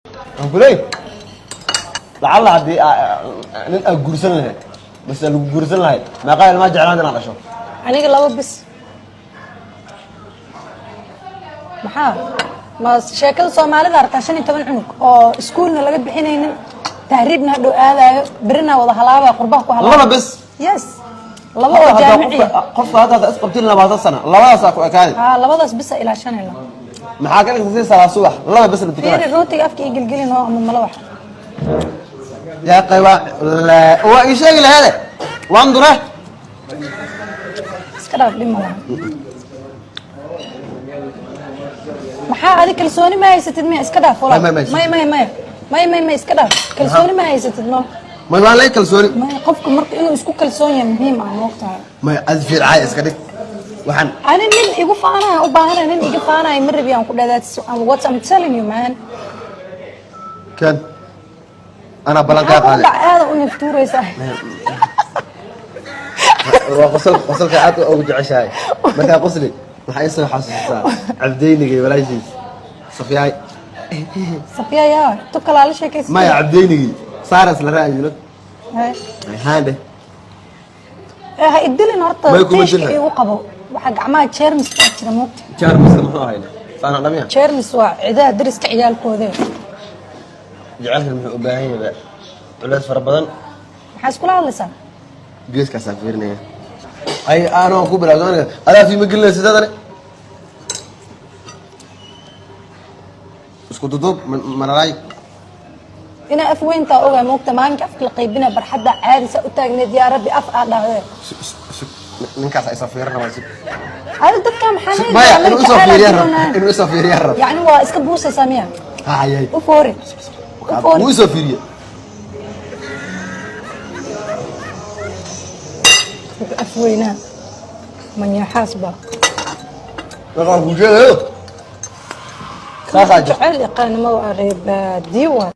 أقول إيه لعل عدي أقرصن لها بس القرصن لها ما قال ما جعلنا عندنا عشان أنا قلبه بس محا ما شكل صومالي دارت عشان يتبع عنك أو سكولنا لقد بحين تهريبنا هذا برنا ولا هلاوة قربك وهلاوة الله بس يس لبضة جامعي قف هذا أسقط لنا بعض السنة الله ساكو أكاد لبضة بس إلى عشان الله محاكا لك تصير سلا صبح الله بس اللي فير الروتي أفكي يقلقلي نوع من ملوحة يا قيوا لا هو إيش يقول هذا وانظره اسكراف لي ملوحة maxaa adiga kalsooni ma haysatid ma iska dhaaf walaal may iska dhaaf kalsooni ma haysatid no ma waan lay kalsooni ma qofka marka inuu isku kalsoon yahay muhiim ah moogtahay ma azfir ay iska dhig waxaan ana nin igu faanaa u baahan nin iga faanaa ma rabiyaan ku dhadaad what I'm telling you man kan ana balan ka qaaday aad u naftuuraysaa qosolka aad ugu jeceshahay marka qosli waxay soo xasuustaa cabdeynigay walaashiis safiya yaa to kala la sheekaysan ma cabdeynigay saaras la raayilo hay haande idilin horta tiishka igu qabo waxa gacmaha germs ka jira moogta germs ma hayna saana dhamiya germs waa ciidaha dariska ciyaalkooda jacaylka muxuu u baahan yahay culays fara badan maxaa isku hadlaysaa geeska safiirnaya ay aanu ku bilaawday adaa fi magaalada sidadane isku dudub manaray ina afweynta ogaa moogta maalinka afka la qaybina barxadda caadisa u taagneed yaa rabbi af aa dhahday ninkaas ay safiirna waa si hada dadka maxaa maya inuu safiiriyaa rab yani waa iska buusaysaa miya hayay u foori uu safiiriya afweyna man yaxasba waxaan ku jeedo خلاص جعل يقان مو عريب ديوان